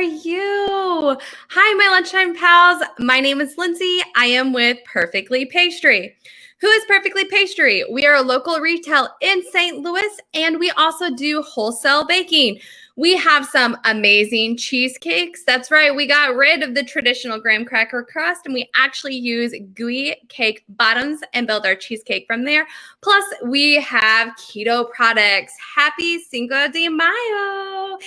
you? Hi, my lunchtime pals. My name is Lindsay. I am with Perfectly Pastry. Who is Perfectly Pastry? We are a local retail in St. Louis, and we also do wholesale baking. We have some amazing cheesecakes. That's right, we got rid of the traditional graham cracker crust, and we actually use gooey cake bottoms and build our cheesecake from there. Plus, we have keto products. Happy Cinco de Mayo.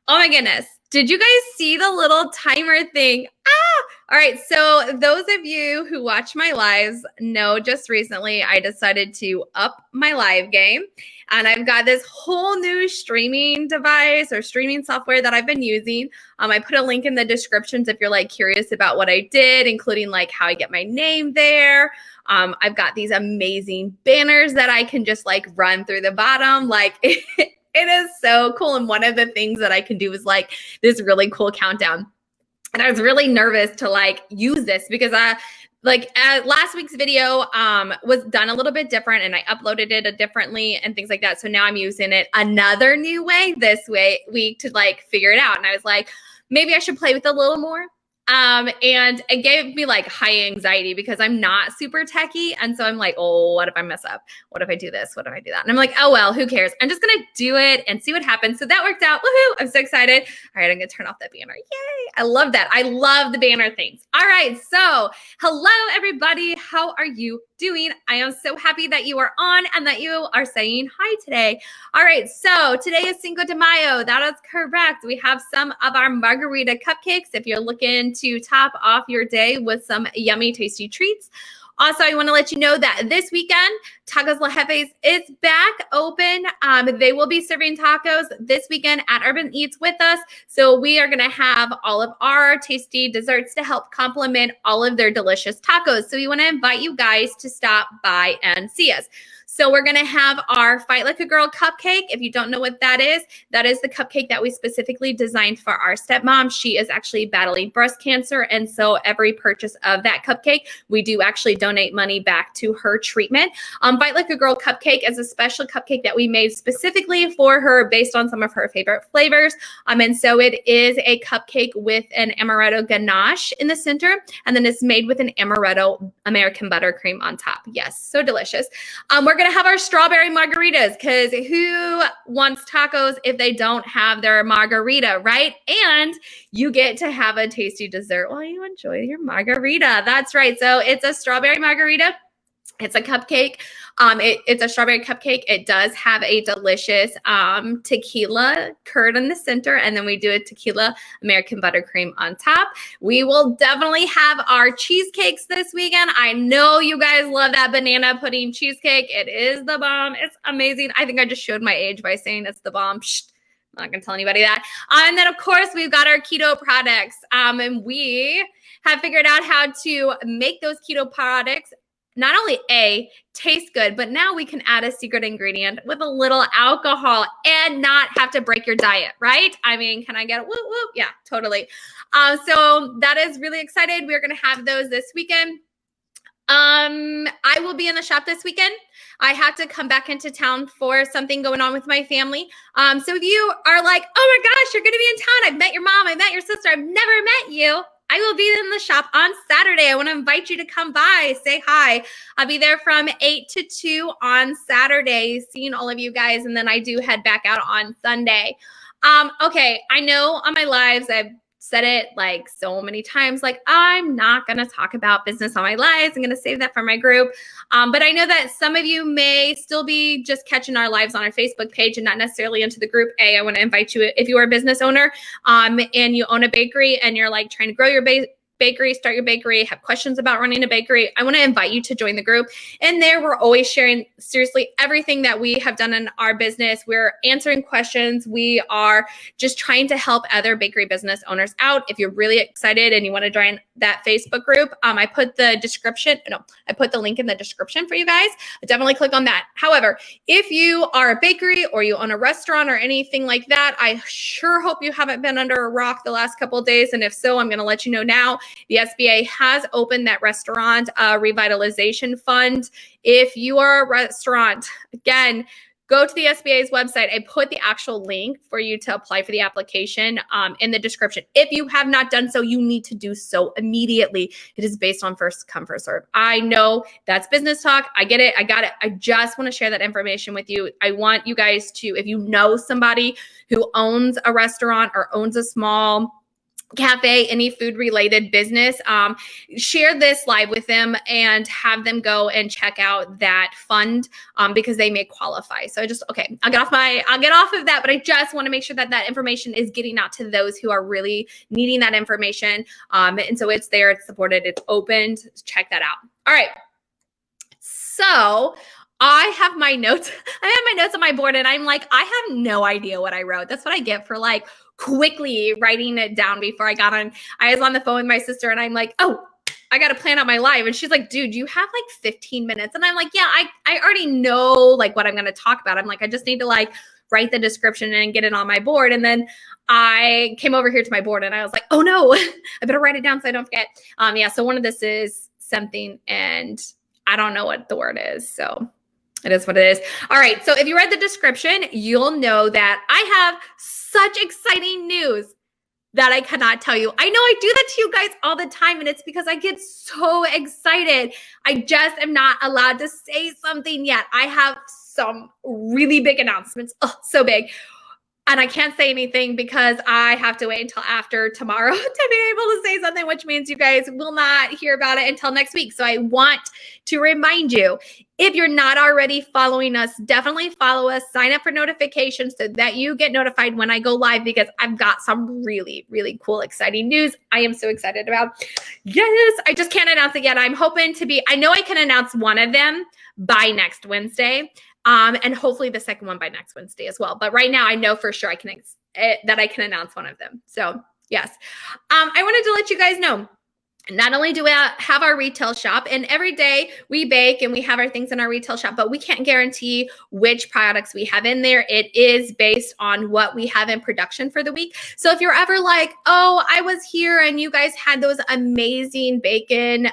Oh my goodness. Did you guys see the little timer thing? All right, so those of you who watch my lives know just recently I decided to up my live game, and I've got this whole new streaming device or streaming software that I've been using. I put a link in the descriptions if you're like curious about what I did, including like how I get my name there. I've got these amazing banners that I can just like run through the bottom. Like it is so cool. And one of the things that I can do is like this really cool countdown. And I was really nervous to like use this because last week's video was done a little bit different, and I uploaded it differently and things like that. So now I'm using it another new way this week to like figure it out. And I was like, maybe I should play with it a little more. And it gave me like high anxiety because I'm not super techie. And so I'm like, oh, what if I mess up? What if I do this? What if I do that? And I'm like, oh, well, who cares? I'm just going to do it and see what happens. So that worked out. Woohoo. I'm so excited. All right. I'm going to turn off that banner. Yay. I love that. I love the banner things. All right. So hello, everybody. How are you doing? I am so happy that you are on and that you are saying hi today. All right. So today is Cinco de Mayo. That is correct. We have some of our Margarita cupcakes if you're looking to top off your day with some yummy, tasty treats. Also, I want to let you know that this weekend, Tacos La Jefa is back open. They will be serving tacos this weekend at Urban Eats with us. So we are going to have all of our tasty desserts to help complement all of their delicious tacos. So we want to invite you guys to stop by and see us. So we're going to have our Fight Like a Girl cupcake. If you don't know what that is the cupcake that we specifically designed for our stepmom. She is actually battling breast cancer. And so every purchase of that cupcake, we do actually donate money back to her treatment. Fight Like a Girl cupcake is a special cupcake that we made specifically for her based on some of her favorite flavors. And so it is a cupcake with an amaretto ganache in the center. And then it's made with an amaretto American buttercream on top. Yes, so delicious. We're going to have our strawberry margaritas because who wants tacos if they don't have their margarita, right? And you get to have a tasty dessert while you enjoy your margarita. That's right. So it's a strawberry margarita. It's a cupcake. It's a strawberry cupcake. It does have a delicious tequila curd in the center, and then we do a tequila American buttercream on top. We will definitely have our cheesecakes this weekend. I know you guys love that banana pudding cheesecake. It is the bomb. It's amazing. I think I just showed my age by saying it's the bomb. Shh. I'm not going to tell anybody that. And then, of course, we've got our keto products, and we have figured out how to make those keto products not only taste good, but now we can add a secret ingredient with a little alcohol and not have to break your diet, right? I mean, can I get a whoop whoop? Yeah, totally. So that is really excited. We're going to have those this weekend. I will be in the shop this weekend. I have to come back into town for something going on with my family. So if you are like, oh my gosh, you're going to be in town. I've met your mom. I met your sister. I've never met you. I will be in the shop on Saturday. I want to invite you to come by, say hi. I'll be there from 8 to 2 on Saturday, seeing all of you guys. And then I do head back out on Sunday. Okay, I know on my lives, I've said it like so many times, like I'm not going to talk about business on my lives. I'm going to save that for my group. But I know that some of you may still be just catching our lives on our Facebook page and not necessarily into the group. I want to invite you, if you are a business owner and you own a bakery and you're like trying to grow your bakery, start your bakery, have questions about running a bakery, I want to invite you to join the group. And there we're always sharing seriously everything that we have done in our business. We're answering questions. We are just trying to help other bakery business owners out. If you're really excited and you want to join that Facebook group, I put the link in the description for you guys. Definitely click on that. However, if you are a bakery or you own a restaurant or anything like that, I sure hope you haven't been under a rock the last couple of days. And if so, I'm going to let you know now. The SBA has opened that Restaurant Revitalization Fund. If you are a restaurant, again, go to the SBA's website. I put the actual link for you to apply for the application in the description. If you have not done so, you need to do so immediately. It is based on first come, first serve. I know that's business talk. I get it. I got it. I just want to share that information with you. I want you guys to, if you know somebody who owns a restaurant or owns a small cafe, any food related business, share this live with them and have them go and check out that fund because they may qualify. So I'll get off of that, but I just want to make sure that that information is getting out to those who are really needing that information. And so it's there, it's supported, it's opened. Check that out. All right. So I have my notes. I have my notes on my board and I'm like, I have no idea what I wrote. That's what I get for like quickly writing it down before I got on. I was on the phone with my sister and I'm like, oh, I got to plan out my live. And she's like, dude, you have like 15 minutes. And I'm like, yeah, I already know like what I'm going to talk about. I'm like, I just need to like write the description and get it on my board. And then I came over here to my board and I was like, oh no, I better write it down so I don't forget. Yeah. So one of this is something and I don't know what the word is. So it is what it is. All right. So if you read the description, you'll know that I have such exciting news that I cannot tell you. I know I do that to you guys all the time, and it's because I get so excited. I just am not allowed to say something yet. I have some really big announcements. Oh, so big. And I can't say anything because I have to wait until after tomorrow to be able to say something, which means you guys will not hear about it until next week. So I want to remind you, if you're not already following us, definitely follow us, sign up for notifications so that you get notified when I go live because I've got some really, really cool, exciting news I am so excited about. Yes, I just can't announce it yet. I'm hoping I know I can announce one of them by next Wednesday. And hopefully the second one by next Wednesday as well. But right now I know for sure that I can announce one of them. So yes, I wanted to let you guys know, not only do we have our retail shop and every day we bake and we have our things in our retail shop, but we can't guarantee which products we have in there. It is based on what we have in production for the week. So if you're ever like, oh, I was here and you guys had those amazing bacon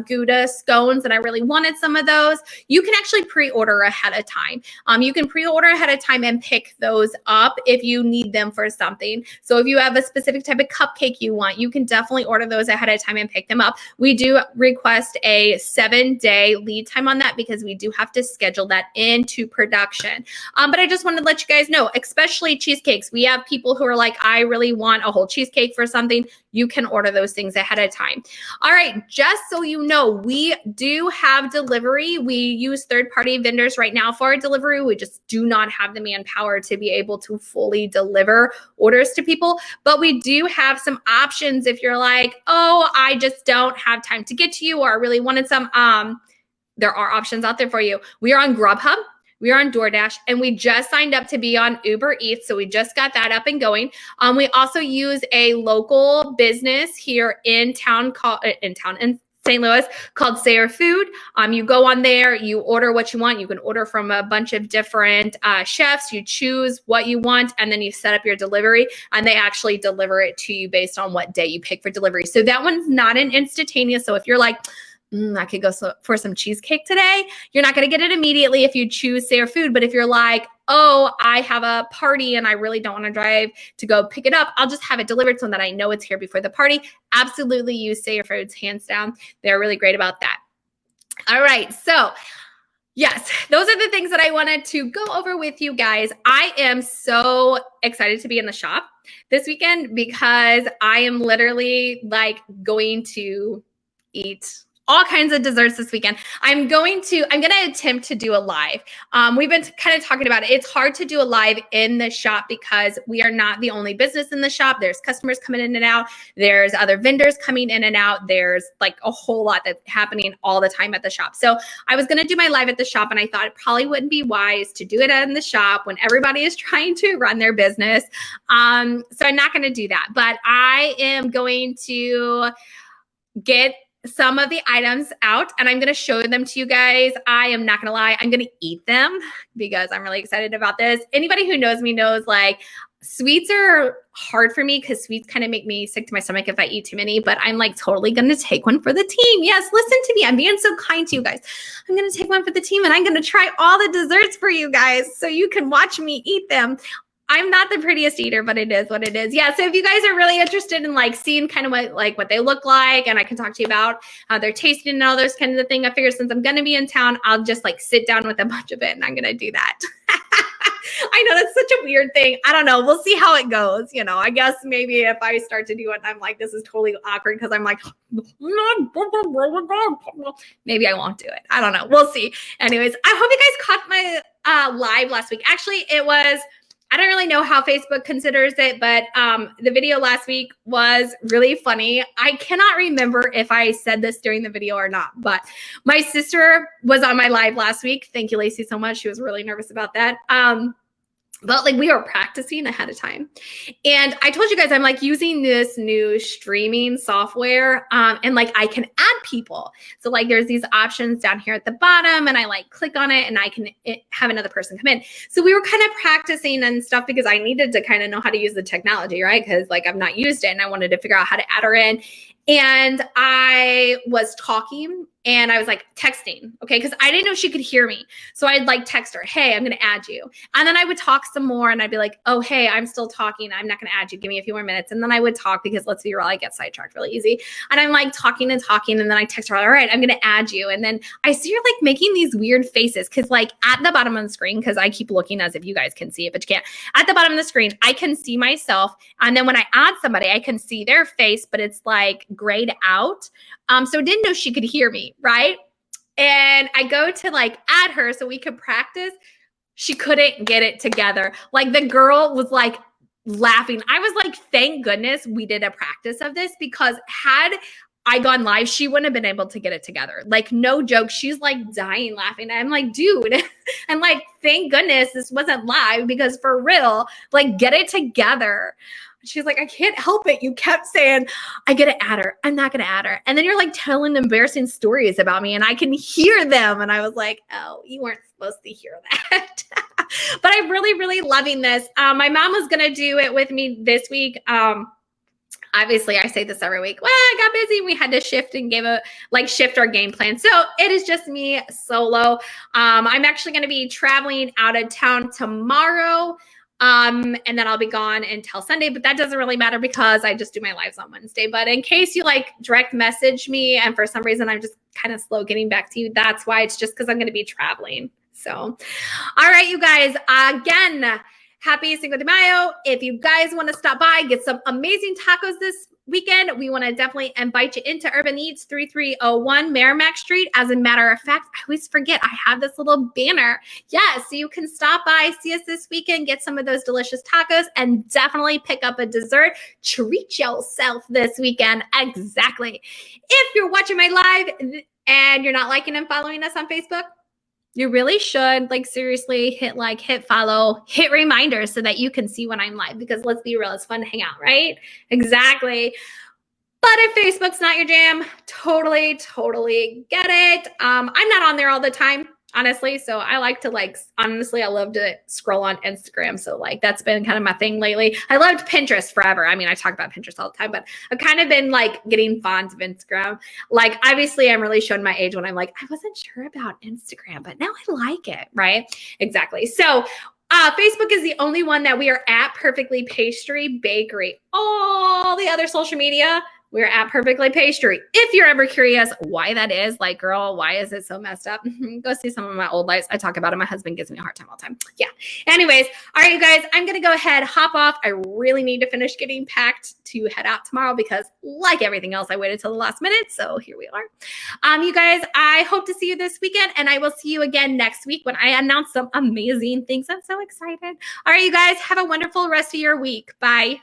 Gouda scones and I really wanted some of those, you can actually pre-order ahead of time. You can pre-order ahead of time and pick those up if you need them for something. So if you have a specific type of cupcake you want, you can definitely order those ahead of time and pick them up. We do request a 7-day lead time on that because we do have to schedule that into production. But I just wanted to let you guys know, especially cheesecakes. We have people who are like, I really want a whole cheesecake for something. You can order those things ahead of time. All right, just so you know, we do have delivery. We use third-party vendors right now for our delivery. We just do not have the manpower to be able to fully deliver orders to people. But we do have some options if you're like, oh, I just don't have time to get to you or I really wanted some. There are options out there for you. We are on Grubhub. We are on DoorDash, and we just signed up to be on Uber Eats, so we just got that up and going. We also use a local business here in St. Louis called Sayer Food. You go on there, you order what you want. You can order from a bunch of different chefs. You choose what you want, and then you set up your delivery, and they actually deliver it to you based on what day you pick for delivery. So that one's not an instantaneous. So if you're like, I could go for some cheesecake today, you're not going to get it immediately if you choose Sayer Food. But if you're like, oh, I have a party and I really don't want to drive to go pick it up, I'll just have it delivered so that I know it's here before the party. Absolutely use Sayer Foods, hands down. They're really great about that. All right. So yes, those are the things that I wanted to go over with you guys. I am so excited to be in the shop this weekend because I am literally like going to eat all kinds of desserts this weekend. I'm going to attempt to do a live. We've been kind of talking about it. It's hard to do a live in the shop because we are not the only business in the shop. There's customers coming in and out. There's other vendors coming in and out. There's like a whole lot that's happening all the time at the shop. So I was going to do my live at the shop and I thought it probably wouldn't be wise to do it in the shop when everybody is trying to run their business. So I'm not going to do that, but I am going to get some of the items out and I'm going to show them to you guys. I am not going to lie. I'm going to eat them because I'm really excited about this. Anybody who knows me knows like Sweets are hard for me because sweets kind of make me sick to my stomach if I eat too many, but I'm like totally going to take one for the team. Yes, listen to me. I'm being so kind to you guys. I'm going to take one for the team and I'm going to try all the desserts for you guys so you can watch me eat them. I'm not the prettiest eater, but it is what it is. Yeah, so if you guys are really interested in like seeing kind of what they look like and I can talk to you about how they're tasting and all those kinds of things, I figure since I'm going to be in town, I'll just like sit down with a bunch of it and I'm going to do that. I know that's such a weird thing. I don't know. We'll see how it goes. You know, I guess maybe if I start to do it, I'm like, this is totally awkward because I'm like, maybe I won't do it. I don't know. We'll see. Anyways, I hope you guys caught my live last week. Actually, it was, I don't really know how Facebook considers it, but the video last week was really funny. I cannot remember if I said this during the video or not, but my sister was on my live last week. Thank you, Lacey, so much. She was really nervous about that. But like we were practicing ahead of time. And I told you guys, I'm like using this new streaming software and like I can add people. So like there's these options down here at the bottom and I like click on it and I can have another person come in. So we were kind of practicing and stuff because I needed to kind of know how to use the technology, right? Because like I've not used it and I wanted to figure out how to add her in. And I was talking and I was like texting, okay? Because I didn't know she could hear me. So I'd like text her, hey, I'm going to add you. And then I would talk some more and I'd be like, oh, hey, I'm still talking. I'm not going to add you. Give me a few more minutes. And then I would talk because let's be real, I get sidetracked really easy. And I'm like talking and talking. And then I text her, all right, I'm going to add you. And then I see her like making these weird faces because like at the bottom of the screen, because I keep looking as if you guys can see it, but you can't. At the bottom of the screen, I can see myself. And then when I add somebody, I can see their face, but it's like grayed out. So didn't know she could hear me, right? And I go to like add her so we could practice. She couldn't get it together. Like the girl was like laughing. I was like, thank goodness we did a practice of this because had I gone live, she wouldn't have been able to get it together. Like no joke. She's like dying laughing. I'm like, dude, I'm like, thank goodness this wasn't live because for real, like get it together. She's like, I can't help it. You kept saying, I get to add her. I'm not going to add her. And then you're like telling embarrassing stories about me and I can hear them. And I was like, oh, you weren't supposed to hear that. But I'm really, really loving this. My mom was going to do it with me this week. Obviously, I say this every week. Well, I got busy. We had to shift and shift our game plan. So it is just me solo. I'm actually going to be traveling out of town tomorrow. And then I'll be gone until Sunday, but that doesn't really matter because I just do my lives on Wednesday. But in case you like direct message me and for some reason I'm just kind of slow getting back to you, that's why. It's just because I'm going to be traveling. So, all right, you guys, again, happy Cinco de Mayo. If you guys want to stop by, get some amazing tacos this weekend, we want to definitely invite you into Urban Eats 3301 Merrimack Street. As a matter of fact, I always forget I have this little banner. Yeah, so you can stop by, see us this weekend, get some of those delicious tacos, and definitely pick up a dessert. Treat yourself this weekend. Exactly. If you're watching my live and you're not liking and following us on Facebook, you really should, like, seriously hit like, hit follow, hit reminders so that you can see when I'm live, because let's be real, it's fun to hang out, right? Exactly. But if Facebook's not your jam, totally get it. I'm not on there all the time, honestly. So I like to honestly, I love to scroll on Instagram. So that's been kind of my thing lately. I loved Pinterest forever. I mean, I talk about Pinterest all the time, but I've kind of been getting fond of Instagram. Obviously I'm really showing my age when I'm I wasn't sure about Instagram, but now I like it, right? Exactly. So Facebook is the only one that we are at Perfectly Pastry Bakery. All the other social media, we're at Perfectly Pastry. If you're ever curious why that is, girl, why is it so messed up? Go see some of my old lives. I talk about it. My husband gives me a hard time all the time. Yeah. Anyways, all right, you guys, I'm going to go ahead, hop off. I really need to finish getting packed to head out tomorrow because like everything else, I waited till the last minute. So here we are. You guys, I hope to see you this weekend, and I will see you again next week when I announce some amazing things. I'm so excited. All right, you guys, have a wonderful rest of your week. Bye.